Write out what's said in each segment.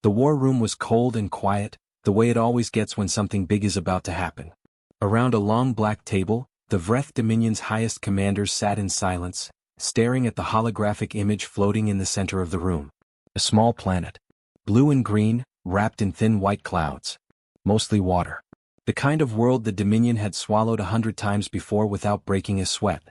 The war room was cold and quiet, the way it always gets when something big is about to happen. Around a long black table, the Vreth Dominion's highest commanders sat in silence, staring at the holographic image floating in the center of the room. A small planet. Blue and green, wrapped in thin white clouds. Mostly water. The kind of world the Dominion had swallowed 100 times before without breaking a sweat.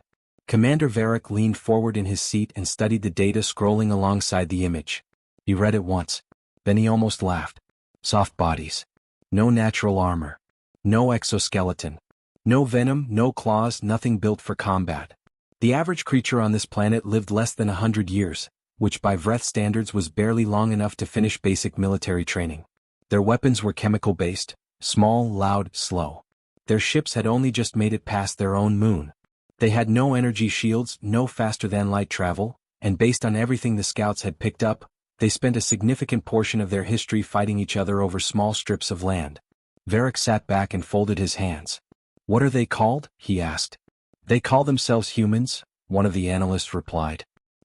Commander Varric leaned forward in his seat and studied the data scrolling alongside the image. He read it once. Then he almost laughed. Soft bodies. No natural armor. No exoskeleton. No venom, no claws, nothing built for combat. The average creature on this planet lived less than 100 years, which by Vreth standards was barely long enough to finish basic military training. Their weapons were chemical-based, small, loud, slow. Their ships had only just made it past their own moon. They had no energy shields, no faster-than-light travel, and based on everything the scouts had picked up, they spent a significant portion of their history fighting each other over small strips of land. Varric sat back and folded his hands. "What are they called?" he asked. "They call themselves humans," one of the analysts replied.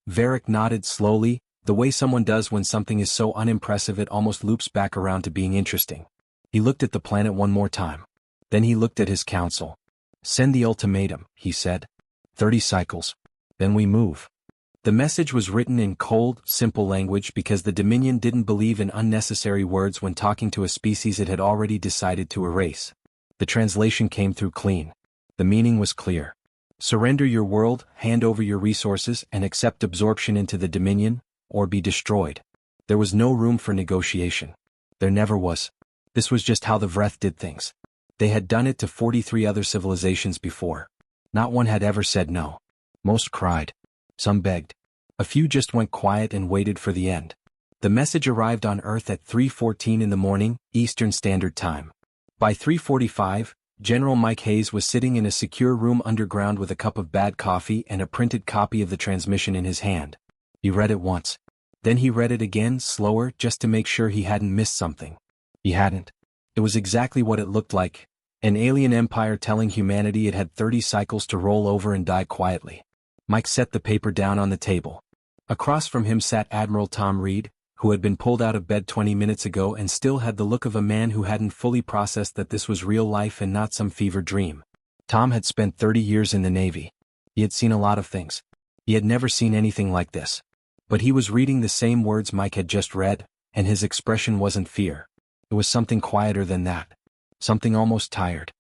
Varric nodded slowly, the way someone does when something is so unimpressive it almost loops back around to being interesting. He looked at the planet one more time. Then he looked at his council. "Send the ultimatum," he said. 30 cycles. Then we move. The message was written in cold, simple language because the Dominion didn't believe in unnecessary words when talking to a species it had already decided to erase. The translation came through clean. The meaning was clear. Surrender your world, hand over your resources, and accept absorption into the Dominion, or be destroyed. There was no room for negotiation. There never was. This was just how the Vreth did things. They had done it to 43 other civilizations before. Not one had ever said no. Most cried. Some begged. A few just went quiet and waited for the end. The message arrived on Earth at 3:14 in the morning, Eastern Standard Time. By 3:45, General Mike Hayes was sitting in a secure room underground with a cup of bad coffee and a printed copy of the transmission in his hand. He read it once. Then he read it again, slower, just to make sure he hadn't missed something. He hadn't. It was exactly what it looked like. An alien empire telling humanity it had 30 cycles to roll over and die quietly. Mike set the paper down on the table. Across from him sat Admiral Tom Reed, who had been pulled out of bed 20 minutes ago and still had the look of a man who hadn't fully processed that this was real life and not some fever dream. Tom had spent 30 years in the Navy. He had seen a lot of things. He had never seen anything like this. But he was reading the same words Mike had just read, and his expression wasn't fear. It was something quieter than that. Something almost tired.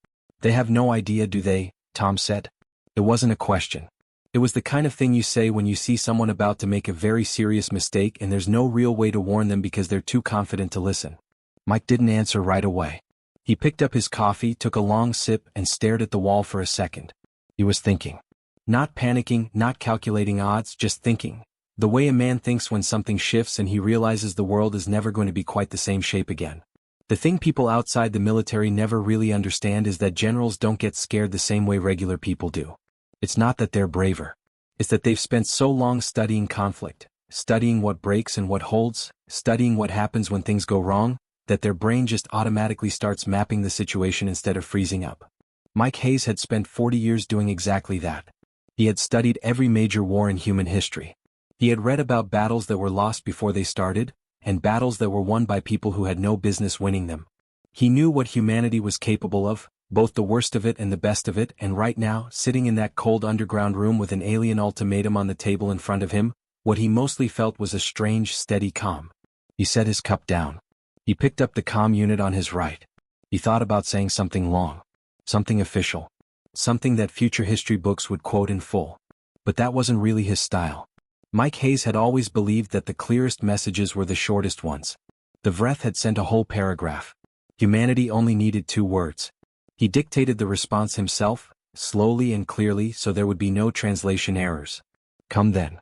"They have no idea, do they?" Tom said. It wasn't a question. It was the kind of thing you say when you see someone about to make a very serious mistake and there's no real way to warn them because they're too confident to listen. Mike didn't answer right away. He picked up his coffee, took a long sip, and stared at the wall for a second. He was thinking. Not panicking, not calculating odds, just thinking. The way a man thinks when something shifts and he realizes the world is never going to be quite the same shape again. The thing people outside the military never really understand is that generals don't get scared the same way regular people do. It's not that they're braver. It's that they've spent so long studying conflict, studying what breaks and what holds, studying what happens when things go wrong, that their brain just automatically starts mapping the situation instead of freezing up. Mike Hayes had spent 40 years doing exactly that. He had studied every major war in human history. He had read about battles that were lost before they started, and battles that were won by people who had no business winning them. He knew what humanity was capable of, both the worst of it and the best of it, and right now, sitting in that cold underground room with an alien ultimatum on the table in front of him, what he mostly felt was a strange, steady calm. He set his cup down. He picked up the comm unit on his right. He thought about saying something long. Something official. Something that future history books would quote in full. But that wasn't really his style. Mike Hayes had always believed that the clearest messages were the shortest ones. The Vreth had sent a whole paragraph. Humanity only needed 2 words. He dictated the response himself, slowly and clearly so there would be no translation errors. "Come then."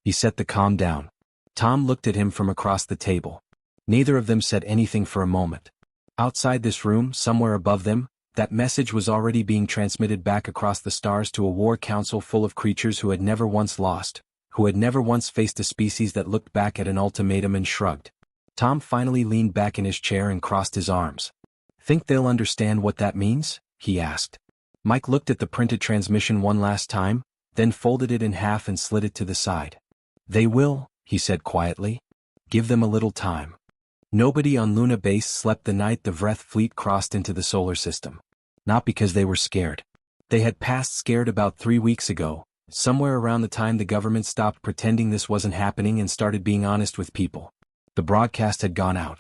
He set the comm down. Tom looked at him from across the table. Neither of them said anything for a moment. Outside this room, somewhere above them, that message was already being transmitted back across the stars to a war council full of creatures who had never once lost, who had never once faced a species that looked back at an ultimatum and shrugged. Tom finally leaned back in his chair and crossed his arms. "Think they'll understand what that means?" he asked. Mike looked at the printed transmission one last time, then folded it in half and slid it to the side. "They will," he said quietly. "Give them a little time." Nobody on Luna Base slept the night the Vreth fleet crossed into the solar system. Not because they were scared. They had passed scared about 3 weeks ago, somewhere around the time the government stopped pretending this wasn't happening and started being honest with people. The broadcast had gone out.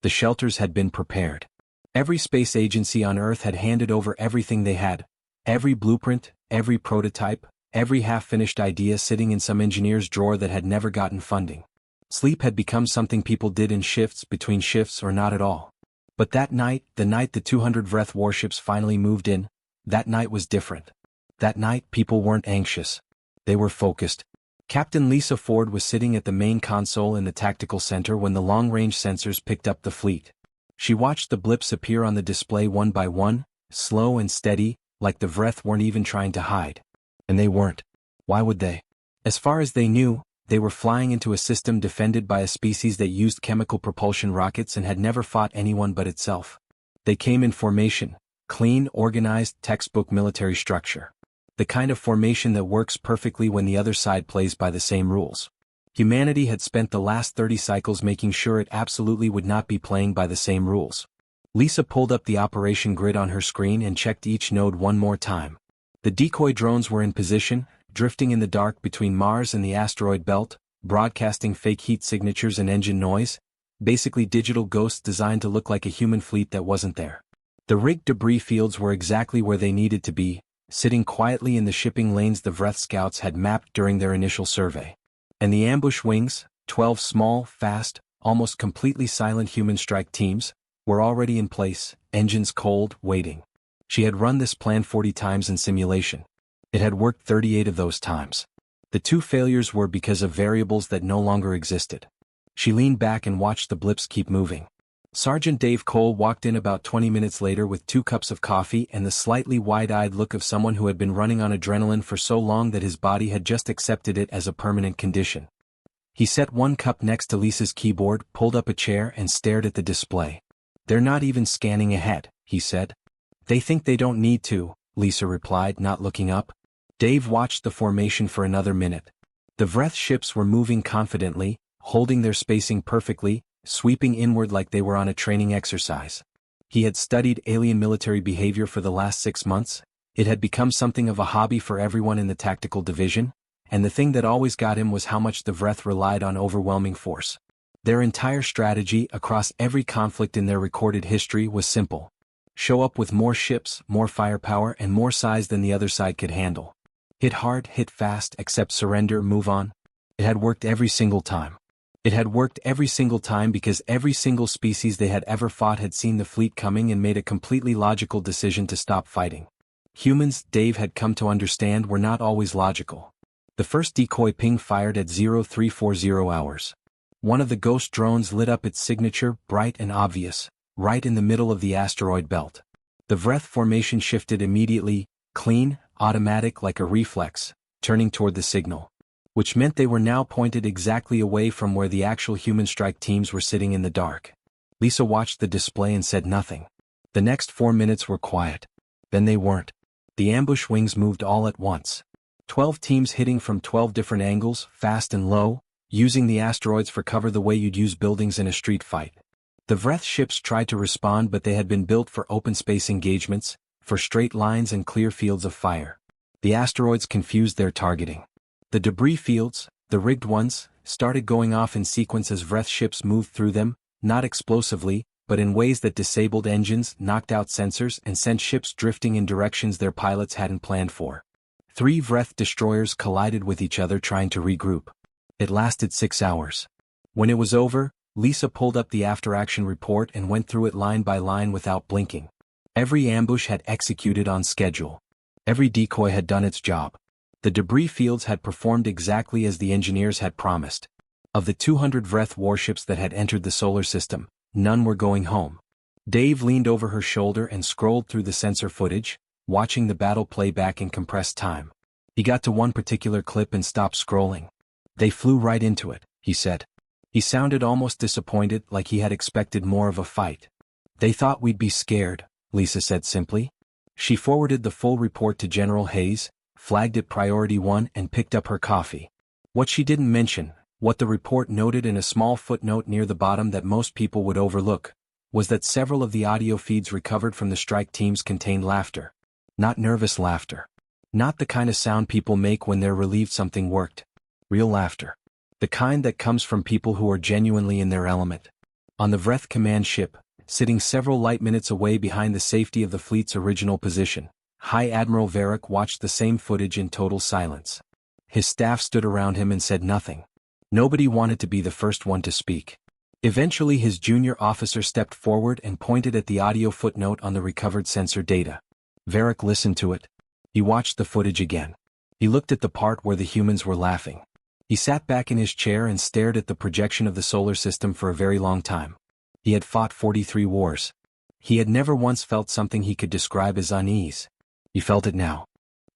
The shelters had been prepared. Every space agency on Earth had handed over everything they had. Every blueprint, every prototype, every half-finished idea sitting in some engineer's drawer that had never gotten funding. Sleep had become something people did in shifts, between shifts, or not at all. But that night, the night the 200 Vreth warships finally moved in, that night was different. That night people weren't anxious. They were focused. Captain Lisa Ford was sitting at the main console in the tactical center when the long-range sensors picked up the fleet. She watched the blips appear on the display one by one, slow and steady, like the Vreth weren't even trying to hide. And they weren't. Why would they? As far as they knew, they were flying into a system defended by a species that used chemical propulsion rockets and had never fought anyone but itself. They came in formation, clean, organized, textbook military structure. The kind of formation that works perfectly when the other side plays by the same rules. Humanity had spent the last 30 cycles making sure it absolutely would not be playing by the same rules. Lisa pulled up the operation grid on her screen and checked each node one more time. The decoy drones were in position, drifting in the dark between Mars and the asteroid belt, broadcasting fake heat signatures and engine noise, basically digital ghosts designed to look like a human fleet that wasn't there. The rigged debris fields were exactly where they needed to be, sitting quietly in the shipping lanes the Vreth scouts had mapped during their initial survey. And the ambush wings, 12 small, fast, almost completely silent human strike teams, were already in place, engines cold, waiting. She had run this plan 40 times in simulation. It had worked 38 of those times. The 2 failures were because of variables that no longer existed. She leaned back and watched the blips keep moving. Sergeant Dave Cole walked in about 20 minutes later with 2 cups of coffee and the slightly wide-eyed look of someone who had been running on adrenaline for so long that his body had just accepted it as a permanent condition. He set 1 cup next to Lisa's keyboard, pulled up a chair and stared at the display. "They're not even scanning ahead," he said. "They think they don't need to," Lisa replied, not looking up. Dave watched the formation for another minute. The Vreth ships were moving confidently, holding their spacing perfectly, sweeping inward like they were on a training exercise. He had studied alien military behavior for the last 6 months. It had become something of a hobby for everyone in the tactical division, and the thing that always got him was how much the Vreth relied on overwhelming force. Their entire strategy across every conflict in their recorded history was simple. Show up with more ships, more firepower, and more size than the other side could handle. Hit hard, hit fast, accept surrender, move on. It had worked every single time. It had worked every single time because every single species they had ever fought had seen the fleet coming and made a completely logical decision to stop fighting. Humans, Dave had come to understand, were not always logical. The first decoy ping fired at 0340 hours. One of the ghost drones lit up its signature, bright and obvious, right in the middle of the asteroid belt. The Vreth formation shifted immediately, clean, automatic like a reflex, turning toward the signal. Which meant they were now pointed exactly away from where the actual human strike teams were sitting in the dark. Lisa watched the display and said nothing. The next 4 minutes were quiet. Then they weren't. The ambush wings moved all at once. 12 teams hitting from 12 different angles, fast and low, using the asteroids for cover the way you'd use buildings in a street fight. The Vreth ships tried to respond, but they had been built for open space engagements, for straight lines and clear fields of fire. The asteroids confused their targeting. The debris fields, the rigged ones, started going off in sequence as Vreth ships moved through them, not explosively, but in ways that disabled engines, knocked out sensors, and sent ships drifting in directions their pilots hadn't planned for. 3 Vreth destroyers collided with each other trying to regroup. It lasted 6 hours. When it was over, Lisa pulled up the after-action report and went through it line by line without blinking. Every ambush had executed on schedule. Every decoy had done its job. The debris fields had performed exactly as the engineers had promised. Of the 200 Vreth warships that had entered the solar system, none were going home. Dave leaned over her shoulder and scrolled through the sensor footage, watching the battle play back in compressed time. He got to one particular clip and stopped scrolling. "They flew right into it," he said. He sounded almost disappointed, like he had expected more of a fight. "They thought we'd be scared," Lisa said simply. She forwarded the full report to General Hayes, flagged it Priority 1 and picked up her coffee. What she didn't mention, What the report noted in a small footnote near the bottom that most people would overlook was that several of the audio feeds recovered from the strike teams contained laughter. Not nervous laughter. Not the kind of sound people make when they're relieved something worked. Real laughter. The kind that comes from people who are genuinely in their element. On the Vreth command ship, sitting several light minutes away behind the safety of the fleet's original position, High Admiral Varric watched the same footage in total silence. His staff stood around him and said nothing. Nobody wanted to be the first one to speak. Eventually his junior officer stepped forward and pointed at the audio footnote on the recovered sensor data. Varric listened to it. He watched the footage again. He looked at the part where the humans were laughing. He sat back in his chair and stared at the projection of the solar system for a very long time. He had fought 43 wars. He had never once felt something he could describe as unease. He felt it now.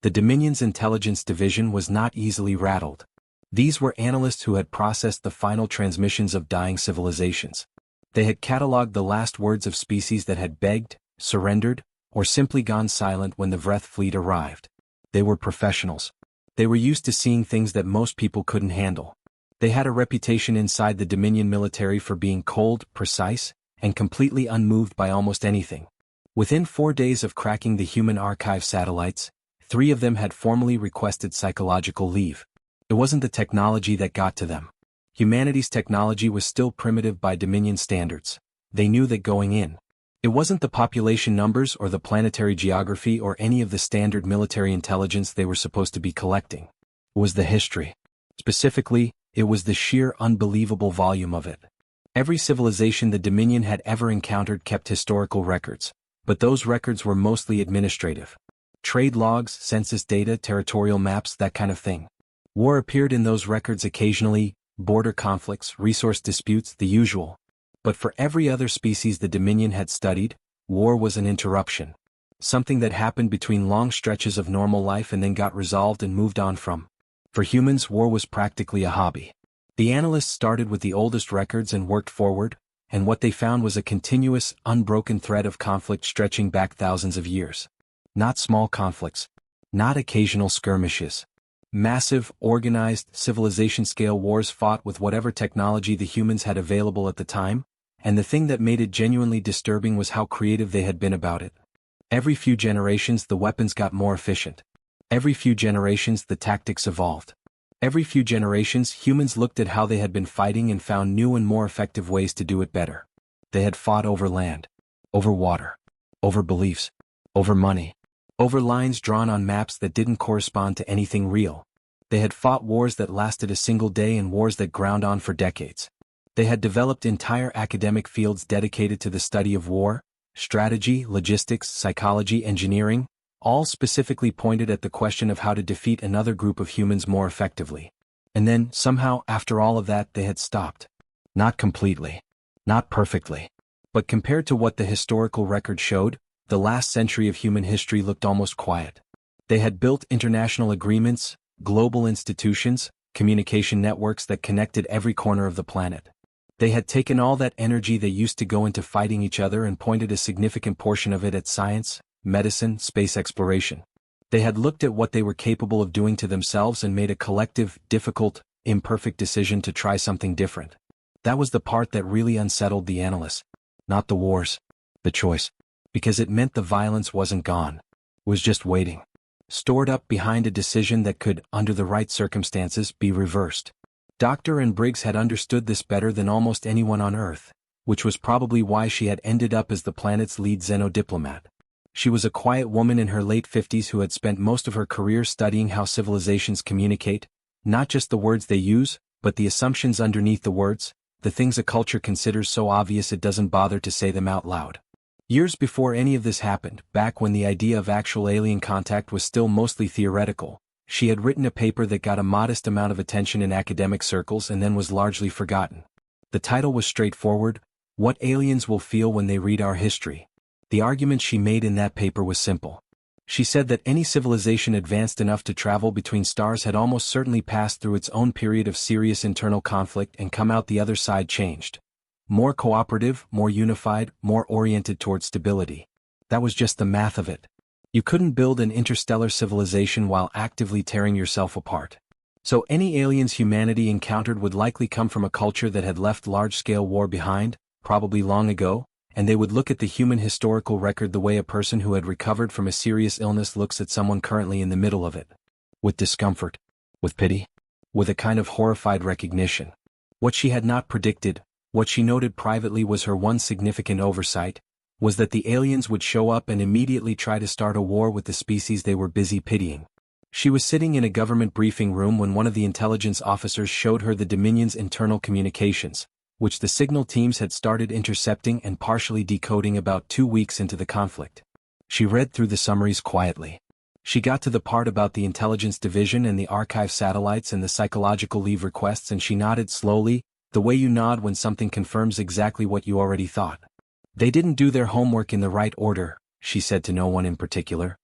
The Dominion's intelligence division was not easily rattled. These were analysts who had processed the final transmissions of dying civilizations. They had catalogued the last words of species that had begged, surrendered, or simply gone silent when the Vreth fleet arrived. They were professionals. They were used to seeing things that most people couldn't handle. They had a reputation inside the Dominion military for being cold, precise, and completely unmoved by almost anything. Within 4 days of cracking the human archive satellites, 3 of them had formally requested psychological leave. It wasn't the technology that got to them. Humanity's technology was still primitive by Dominion standards. They knew that going in. It wasn't the population numbers or the planetary geography or any of the standard military intelligence they were supposed to be collecting. It was the history. Specifically, it was the sheer unbelievable volume of it. Every civilization the Dominion had ever encountered kept historical records, but those records were mostly administrative. Trade logs, census data, territorial maps, that kind of thing. War appeared in those records occasionally, border conflicts, resource disputes, the usual. But for every other species the Dominion had studied, war was an interruption. Something that happened between long stretches of normal life and then got resolved and moved on from. For humans, war was practically a hobby. The analysts started with the oldest records and worked forward, and what they found was a continuous, unbroken thread of conflict stretching back thousands of years. Not small conflicts. Not occasional skirmishes. Massive, organized, civilization-scale wars fought with whatever technology the humans had available at the time, and the thing that made it genuinely disturbing was how creative they had been about it. Every few generations the weapons got more efficient. Every few generations the tactics evolved. Every few generations humans looked at how they had been fighting and found new and more effective ways to do it better. They had fought over land, over water, over beliefs, over money, over lines drawn on maps that didn't correspond to anything real. They had fought wars that lasted a single day and wars that ground on for decades. They had developed entire academic fields dedicated to the study of war, strategy, logistics, psychology, engineering, all specifically pointed at the question of how to defeat another group of humans more effectively. And then, somehow, after all of that, they had stopped. Not completely. Not perfectly. But compared to what the historical record showed, the last century of human history looked almost quiet. They had built international agreements, global institutions, communication networks that connected every corner of the planet. They had taken all that energy they used to go into fighting each other and pointed a significant portion of it at science, medicine, space exploration. They had looked at what they were capable of doing to themselves and made a collective, difficult, imperfect decision to try something different. That was the part that really unsettled the analysts. Not the wars. The choice. Because it meant the violence wasn't gone. It was just waiting. Stored up behind a decision that could, under the right circumstances, be reversed. Doctor and Briggs had understood this better than almost anyone on Earth, which was probably why she had ended up as the planet's lead xenodiplomat. She was a quiet woman in her late 50s who had spent most of her career studying how civilizations communicate, not just the words they use, but the assumptions underneath the words, the things a culture considers so obvious it doesn't bother to say them out loud. Years before any of this happened, back when the idea of actual alien contact was still mostly theoretical, she had written a paper that got a modest amount of attention in academic circles and then was largely forgotten. The title was straightforward: What Aliens Will Feel When They Read Our History. The argument she made in that paper was simple. She said that any civilization advanced enough to travel between stars had almost certainly passed through its own period of serious internal conflict and come out the other side changed. More cooperative, more unified, more oriented toward stability. That was just the math of it. You couldn't build an interstellar civilization while actively tearing yourself apart. So any aliens humanity encountered would likely come from a culture that had left large-scale war behind, probably long ago, and they would look at the human historical record the way a person who had recovered from a serious illness looks at someone currently in the middle of it. With discomfort. With pity. With a kind of horrified recognition. What she had not predicted, what she noted privately was her one significant oversight, was that the aliens would show up and immediately try to start a war with the species they were busy pitying. She was sitting in a government briefing room when one of the intelligence officers showed her the Dominion's internal communications, which the signal teams had started intercepting and partially decoding about 2 weeks into the conflict. She read through the summaries quietly. She got to the part about the intelligence division and the archive satellites and the psychological leave requests, and she nodded slowly, the way you nod when something confirms exactly what you already thought. They didn't do their homework in the right order, she said to no one in particular.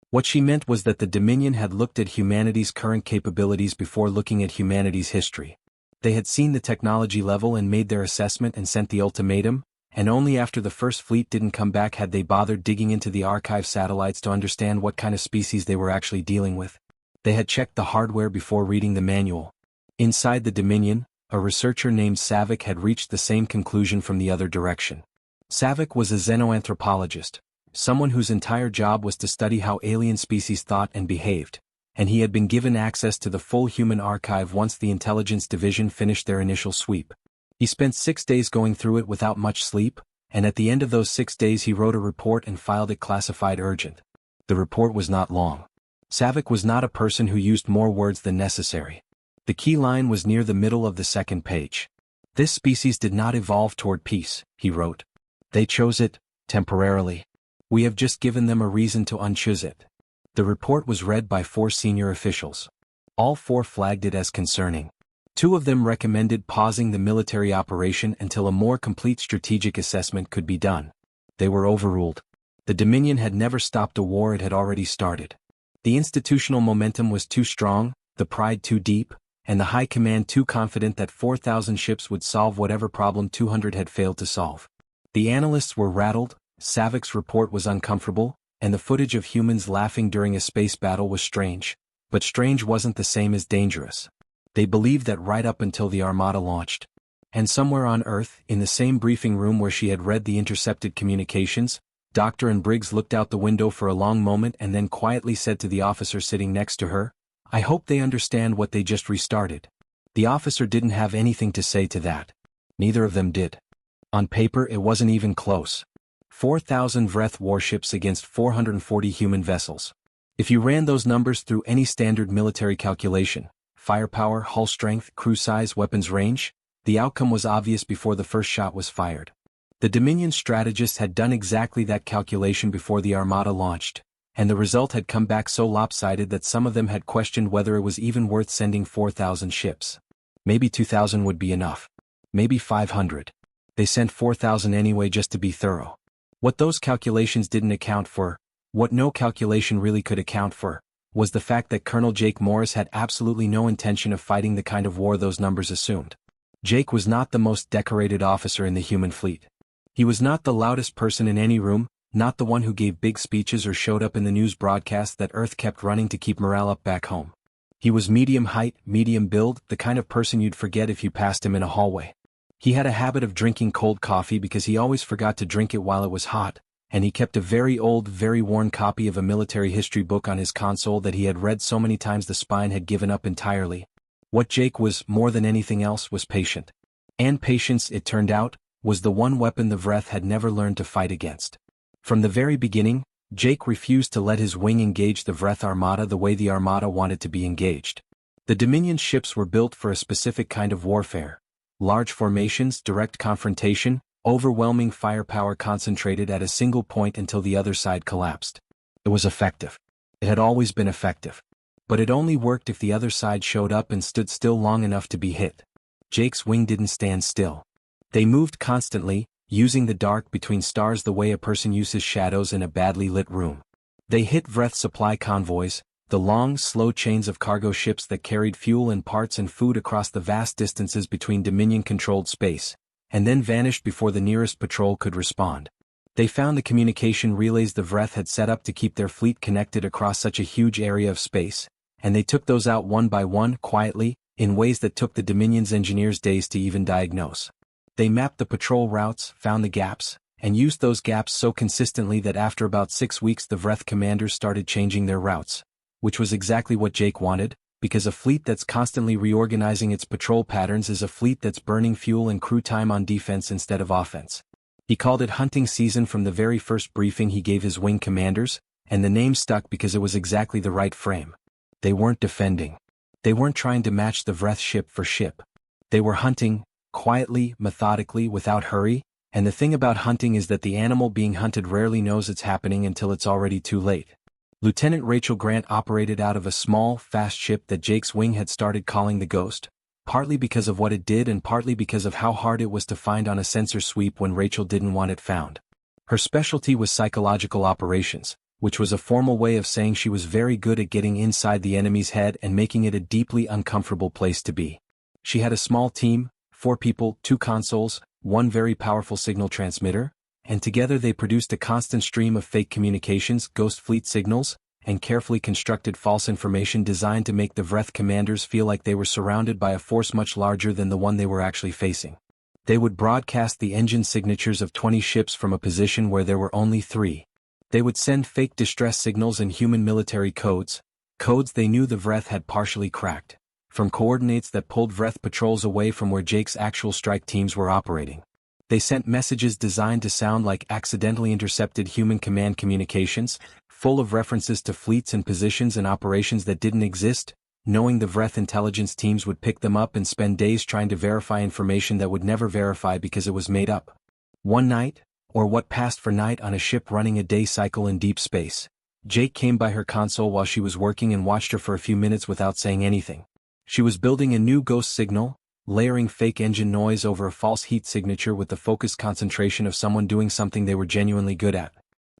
What she meant was that the Dominion had looked at humanity's current capabilities before looking at humanity's history. They had seen the technology level and made their assessment and sent the ultimatum, and only after the first fleet didn't come back had they bothered digging into the archive satellites to understand what kind of species they were actually dealing with. They had checked the hardware before reading the manual. Inside the Dominion, a researcher named Savick had reached the same conclusion from the other direction. Savick was a xenoanthropologist, someone whose entire job was to study how alien species thought and behaved, and he had been given access to the full human archive once the intelligence division finished their initial sweep. He spent 6 days going through it without much sleep, and at the end of those 6 days he wrote a report and filed it classified urgent. The report was not long. Savick was not a person who used more words than necessary. The key line was near the middle of the second page. This species did not evolve toward peace, he wrote. They chose it, temporarily. We have just given them a reason to unchoose it. The report was read by 4 senior officials. All 4 flagged it as concerning. 2 of them recommended pausing the military operation until a more complete strategic assessment could be done. They were overruled. The Dominion had never stopped a war it had already started. The institutional momentum was too strong, the pride too deep, and the high command too confident that 4,000 ships would solve whatever problem 200 had failed to solve. The analysts were rattled, Savick's report was uncomfortable, and the footage of humans laughing during a space battle was strange, but strange wasn't the same as dangerous. They believed that right up until the Armada launched. And somewhere on Earth, in the same briefing room where she had read the intercepted communications, Doctor and Briggs looked out the window for a long moment and then quietly said to the officer sitting next to her, "I hope they understand what they just restarted." The officer didn't have anything to say to that. Neither of them did. On paper it wasn't even close. 4,000 Vreth warships against 440 human vessels. If you ran those numbers through any standard military calculation, firepower, hull strength, crew size, weapons range, the outcome was obvious before the first shot was fired. The Dominion strategists had done exactly that calculation before the Armada launched, and the result had come back so lopsided that some of them had questioned whether it was even worth sending 4,000 ships. Maybe 2,000 would be enough. Maybe 500. They sent 4,000 anyway just to be thorough. What those calculations didn't account for, what no calculation really could account for, was the fact that Colonel Jake Morris had absolutely no intention of fighting the kind of war those numbers assumed. Jake was not the most decorated officer in the human fleet. He was not the loudest person in any room, not the one who gave big speeches or showed up in the news broadcast that Earth kept running to keep morale up back home. He was medium height, medium build, the kind of person you'd forget if you passed him in a hallway. He had a habit of drinking cold coffee because he always forgot to drink it while it was hot, and he kept a very old, very worn copy of a military history book on his console that he had read so many times the spine had given up entirely. What Jake was, more than anything else, was patient. And patience, it turned out, was the one weapon the Vreth had never learned to fight against. From the very beginning, Jake refused to let his wing engage the Vreth Armada the way the Armada wanted to be engaged. The Dominion ships were built for a specific kind of warfare. Large formations, direct confrontation, overwhelming firepower concentrated at a single point until the other side collapsed. It was effective. It had always been effective. But it only worked if the other side showed up and stood still long enough to be hit. Jake's wing didn't stand still. They moved constantly, using the dark between stars the way a person uses shadows in a badly lit room. They hit Vreth supply convoys, the long, slow chains of cargo ships that carried fuel and parts and food across the vast distances between Dominion-controlled space, and then vanished before the nearest patrol could respond. They found the communication relays the Vreth had set up to keep their fleet connected across such a huge area of space, and they took those out one by one, quietly, in ways that took the Dominion's engineers days to even diagnose. They mapped the patrol routes, found the gaps, and used those gaps so consistently that after about 6 weeks the Vreth commanders started changing their routes, which was exactly what Jake wanted, because a fleet that's constantly reorganizing its patrol patterns is a fleet that's burning fuel and crew time on defense instead of offense. He called it hunting season from the very first briefing he gave his wing commanders, and the name stuck because it was exactly the right frame. They weren't defending. They weren't trying to match the Vreth ship for ship. They were hunting, quietly, methodically, without hurry, and the thing about hunting is that the animal being hunted rarely knows it's happening until it's already too late. Lieutenant Rachel Grant operated out of a small, fast ship that Jake's wing had started calling the Ghost, partly because of what it did and partly because of how hard it was to find on a sensor sweep when Rachel didn't want it found. Her specialty was psychological operations, which was a formal way of saying she was very good at getting inside the enemy's head and making it a deeply uncomfortable place to be. She had a small team, 4 people, 2 consoles, 1 very powerful signal transmitter, and together they produced a constant stream of fake communications, ghost fleet signals, and carefully constructed false information designed to make the Vreth commanders feel like they were surrounded by a force much larger than the one they were actually facing. They would broadcast the engine signatures of 20 ships from a position where there were only 3. They would send fake distress signals and human military codes they knew the Vreth had partially cracked, from coordinates that pulled Vreth patrols away from where Jake's actual strike teams were operating. They sent messages designed to sound like accidentally intercepted human command communications, full of references to fleets and positions and operations that didn't exist, knowing the Vreth intelligence teams would pick them up and spend days trying to verify information that would never verify because it was made up. One night, or what passed for night on a ship running a day cycle in deep space, Jake came by her console while she was working and watched her for a few minutes without saying anything. She was building a new ghost signal, layering fake engine noise over a false heat signature with the focused concentration of someone doing something they were genuinely good at.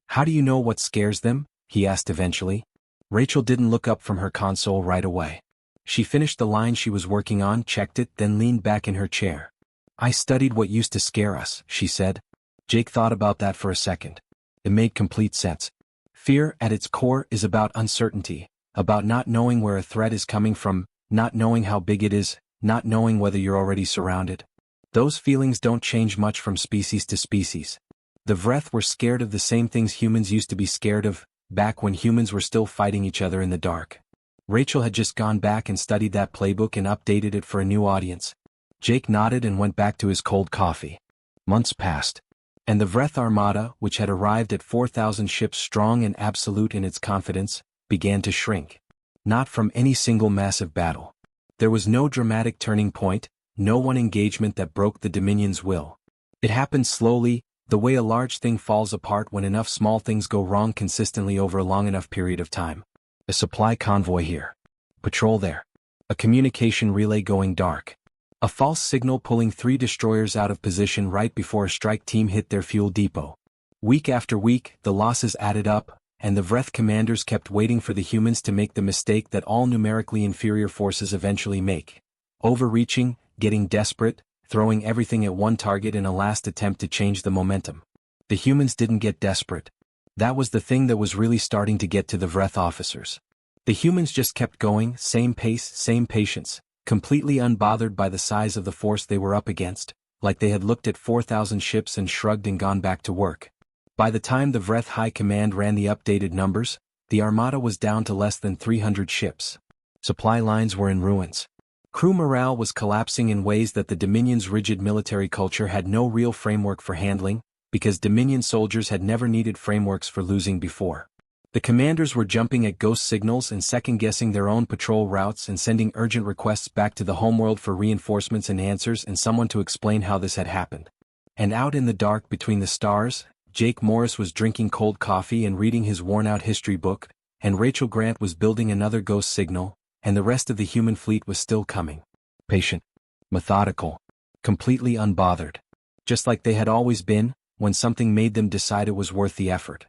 "How do you know what scares them?" he asked eventually. Rachel didn't look up from her console right away. She finished the line she was working on, checked it, then leaned back in her chair. "I studied what used to scare us," she said. Jake thought about that for a second. It made complete sense. Fear, at its core, is about uncertainty, about not knowing where a threat is coming from, not knowing how big it is, not knowing whether you're already surrounded. Those feelings don't change much from species to species. The Vreth were scared of the same things humans used to be scared of, back when humans were still fighting each other in the dark. Rachel had just gone back and studied that playbook and updated it for a new audience. Jake nodded and went back to his cold coffee. Months passed. And the Vreth Armada, which had arrived at 4,000 ships strong and absolute in its confidence, began to shrink. Not from any single massive battle. There was no dramatic turning point, no one engagement that broke the Dominion's will. It happened slowly, the way a large thing falls apart when enough small things go wrong consistently over a long enough period of time. A supply convoy here. Patrol there. A communication relay going dark. A false signal pulling 3 destroyers out of position right before a strike team hit their fuel depot. Week after week, the losses added up, and the Vreth commanders kept waiting for the humans to make the mistake that all numerically inferior forces eventually make. Overreaching, getting desperate, throwing everything at one target in a last attempt to change the momentum. The humans didn't get desperate. That was the thing that was really starting to get to the Vreth officers. The humans just kept going, same pace, same patience, completely unbothered by the size of the force they were up against, like they had looked at 4,000 ships and shrugged and gone back to work. By the time the Vreth High Command ran the updated numbers, the Armada was down to less than 300 ships. Supply lines were in ruins. Crew morale was collapsing in ways that the Dominion's rigid military culture had no real framework for handling, because Dominion soldiers had never needed frameworks for losing before. The commanders were jumping at ghost signals and second-guessing their own patrol routes and sending urgent requests back to the homeworld for reinforcements and answers and someone to explain how this had happened. And out in the dark between the stars, Jake Morris was drinking cold coffee and reading his worn-out history book, and Rachel Grant was building another ghost signal, and the rest of the human fleet was still coming. Patient. Methodical. Completely unbothered. Just like they had always been, when something made them decide it was worth the effort.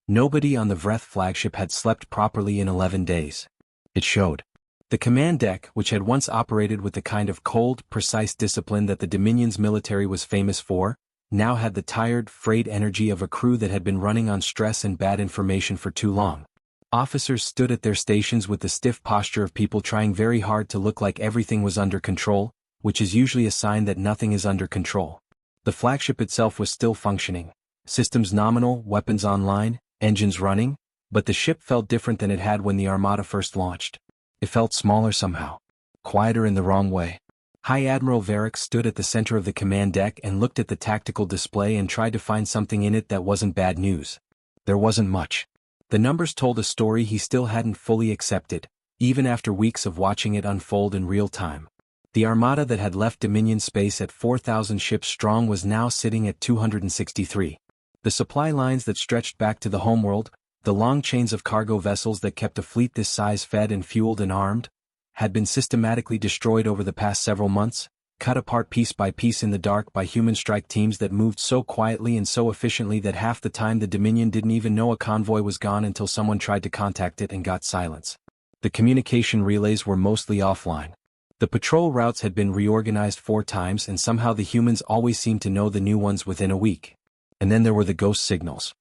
Nobody on the Vreth flagship had slept properly in 11 days. It showed. The command deck, which had once operated with the kind of cold, precise discipline that the Dominion's military was famous for, now had the tired, frayed energy of a crew that had been running on stress and bad information for too long. Officers stood at their stations with the stiff posture of people trying very hard to look like everything was under control, which is usually a sign that nothing is under control. The flagship itself was still functioning. Systems nominal, weapons online, engines running, but the ship felt different than it had when the Armada first launched. It felt smaller somehow. Quieter in the wrong way. High Admiral Varric stood at the center of the command deck and looked at the tactical display and tried to find something in it that wasn't bad news. There wasn't much. The numbers told a story he still hadn't fully accepted, even after weeks of watching it unfold in real time. The Armada that had left Dominion space at 4,000 ships strong was now sitting at 263. The supply lines that stretched back to the homeworld, the long chains of cargo vessels that kept a fleet this size fed and fueled and armed, had been systematically destroyed over the past several months, cut apart piece by piece in the dark by human strike teams that moved so quietly and so efficiently that half the time the Dominion didn't even know a convoy was gone until someone tried to contact it and got silence. The communication relays were mostly offline. The patrol routes had been reorganized 4 times and somehow the humans always seemed to know the new ones within a week. And then there were the ghost signals.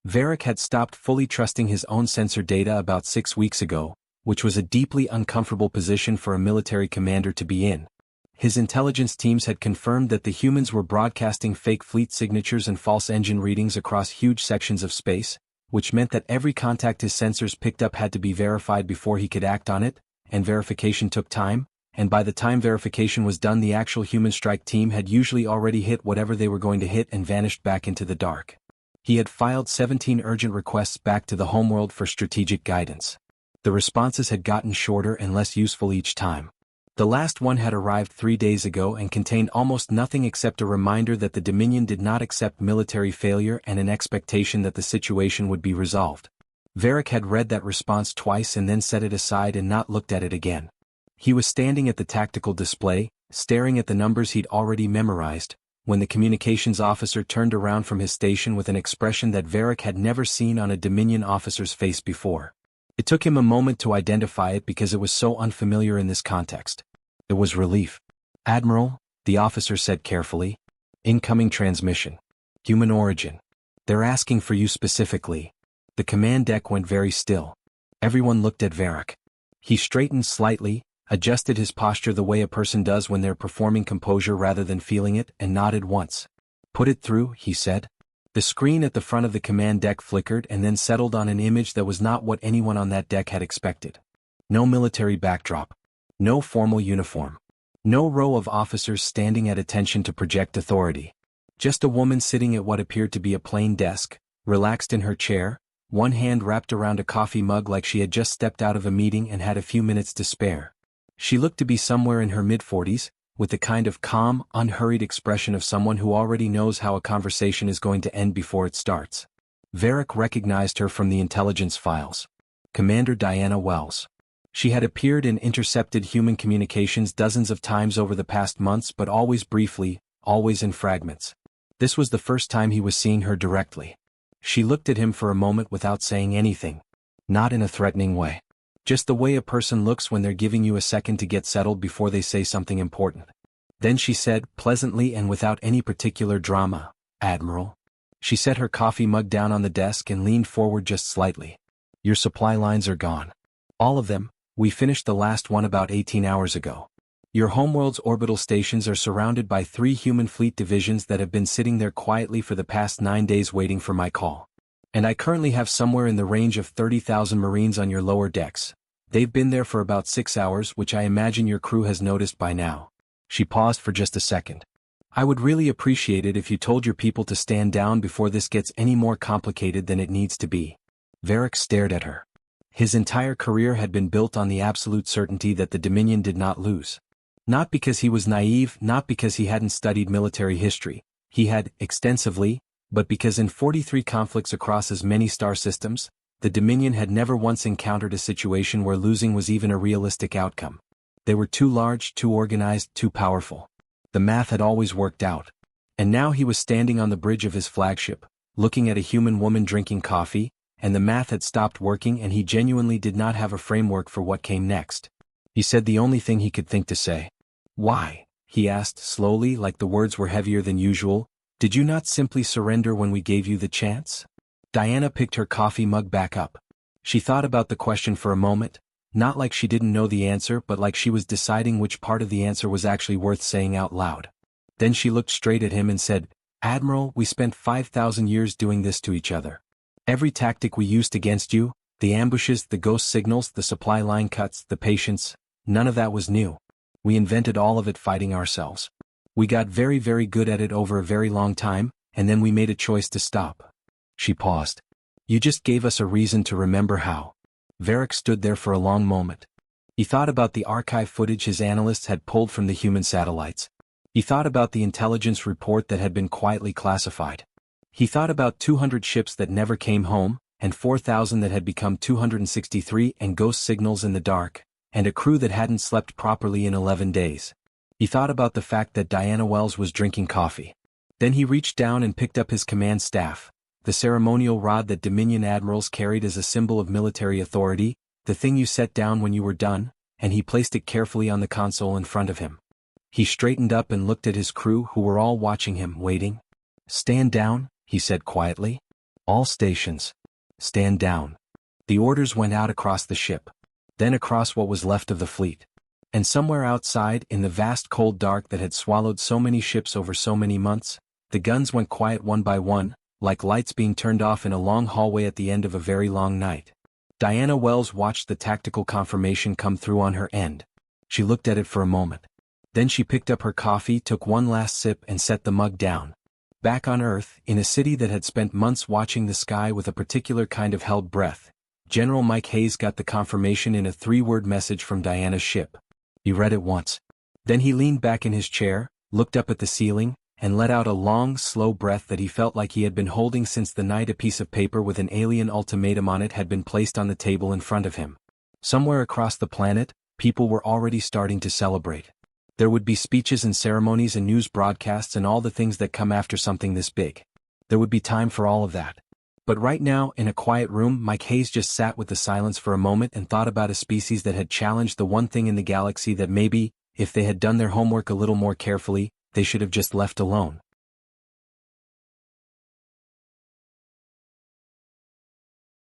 Varric had stopped fully trusting his own sensor data about 6 weeks ago, which was a deeply uncomfortable position for a military commander to be in. His intelligence teams had confirmed that the humans were broadcasting fake fleet signatures and false engine readings across huge sections of space, which meant that every contact his sensors picked up had to be verified before he could act on it, and verification took time, and by the time verification was done the actual human strike team had usually already hit whatever they were going to hit and vanished back into the dark. He had filed 17 urgent requests back to the homeworld for strategic guidance. The responses had gotten shorter and less useful each time. The last one had arrived 3 days ago and contained almost nothing except a reminder that the Dominion did not accept military failure and an expectation that the situation would be resolved. Varric had read that response twice and then set it aside and not looked at it again. He was standing at the tactical display, staring at the numbers he'd already memorized, when the communications officer turned around from his station with an expression that Varric had never seen on a Dominion officer's face before. It took him a moment to identify it because it was so unfamiliar in this context. It was relief. "Admiral," the officer said carefully. "Incoming transmission. Human origin. They're asking for you specifically." The command deck went very still. Everyone looked at Varric. He straightened slightly, adjusted his posture the way a person does when they're performing composure rather than feeling it, and nodded once. "Put it through," he said. The screen at the front of the command deck flickered and then settled on an image that was not what anyone on that deck had expected. No military backdrop. No formal uniform. No row of officers standing at attention to project authority. Just a woman sitting at what appeared to be a plain desk, relaxed in her chair, one hand wrapped around a coffee mug like she had just stepped out of a meeting and had a few minutes to spare. She looked to be somewhere in her mid-40s, with the kind of calm, unhurried expression of someone who already knows how a conversation is going to end before it starts. Varric recognized her from the intelligence files. Commander Diana Wells. She had appeared in intercepted human communications dozens of times over the past months, but always briefly, always in fragments. This was the first time he was seeing her directly. She looked at him for a moment without saying anything. Not in a threatening way. Just the way a person looks when they're giving you a second to get settled before they say something important. Then she said, pleasantly and without any particular drama, "Admiral." She set her coffee mug down on the desk and leaned forward just slightly. "Your supply lines are gone. All of them. We finished the last one about 18 hours ago. Your homeworld's orbital stations are surrounded by 3 human fleet divisions that have been sitting there quietly for the past 9 days waiting for my call. And I currently have somewhere in the range of 30,000 Marines on your lower decks. They've been there for about 6 hours, which I imagine your crew has noticed by now." She paused for just a second. "I would really appreciate it if you told your people to stand down before this gets any more complicated than it needs to be." Varric stared at her. His entire career had been built on the absolute certainty that the Dominion did not lose. Not because he was naive, not because he hadn't studied military history. He had, extensively, but because in 43 conflicts across as many star systems, the Dominion had never once encountered a situation where losing was even a realistic outcome. They were too large, too organized, too powerful. The math had always worked out. And now he was standing on the bridge of his flagship, looking at a human woman drinking coffee, and the math had stopped working and he genuinely did not have a framework for what came next. He said the only thing he could think to say. "Why?" he asked slowly, like the words were heavier than usual. "Did you not simply surrender when we gave you the chance?" Diana picked her coffee mug back up. She thought about the question for a moment, not like she didn't know the answer but like she was deciding which part of the answer was actually worth saying out loud. Then she looked straight at him and said, "Admiral, we spent 5,000 years doing this to each other. Every tactic we used against you, the ambushes, the ghost signals, the supply line cuts, the patience, none of that was new. We invented all of it fighting ourselves. We got very, very good at it over a very long time, and then we made a choice to stop." She paused. "You just gave us a reason to remember how." Varric stood there for a long moment. He thought about the archive footage his analysts had pulled from the human satellites. He thought about the intelligence report that had been quietly classified. He thought about 200 ships that never came home, and 4,000 that had become 263 and ghost signals in the dark, and a crew that hadn't slept properly in 11 days. He thought about the fact that Diana Wells was drinking coffee. Then he reached down and picked up his command staff, the ceremonial rod that Dominion admirals carried as a symbol of military authority, the thing you set down when you were done, and he placed it carefully on the console in front of him. He straightened up and looked at his crew who were all watching him, waiting. "Stand down," he said quietly. "All stations. Stand down." The orders went out across the ship. Then across what was left of the fleet. And somewhere outside, in the vast cold dark that had swallowed so many ships over so many months, the guns went quiet one by one, like lights being turned off in a long hallway at the end of a very long night. Diana Wells watched the tactical confirmation come through on her end. She looked at it for a moment. Then she picked up her coffee, took one last sip and set the mug down. Back on Earth, in a city that had spent months watching the sky with a particular kind of held breath, General Mike Hayes got the confirmation in a 3-word message from Diana's ship. He read it once. Then he leaned back in his chair, looked up at the ceiling, and let out a long, slow breath that he felt like he had been holding since the night a piece of paper with an alien ultimatum on it had been placed on the table in front of him. Somewhere across the planet, people were already starting to celebrate. There would be speeches and ceremonies and news broadcasts and all the things that come after something this big. There would be time for all of that. But right now, in a quiet room, Mike Hayes just sat with the silence for a moment and thought about a species that had challenged the one thing in the galaxy that maybe, if they had done their homework a little more carefully, they should have just left alone.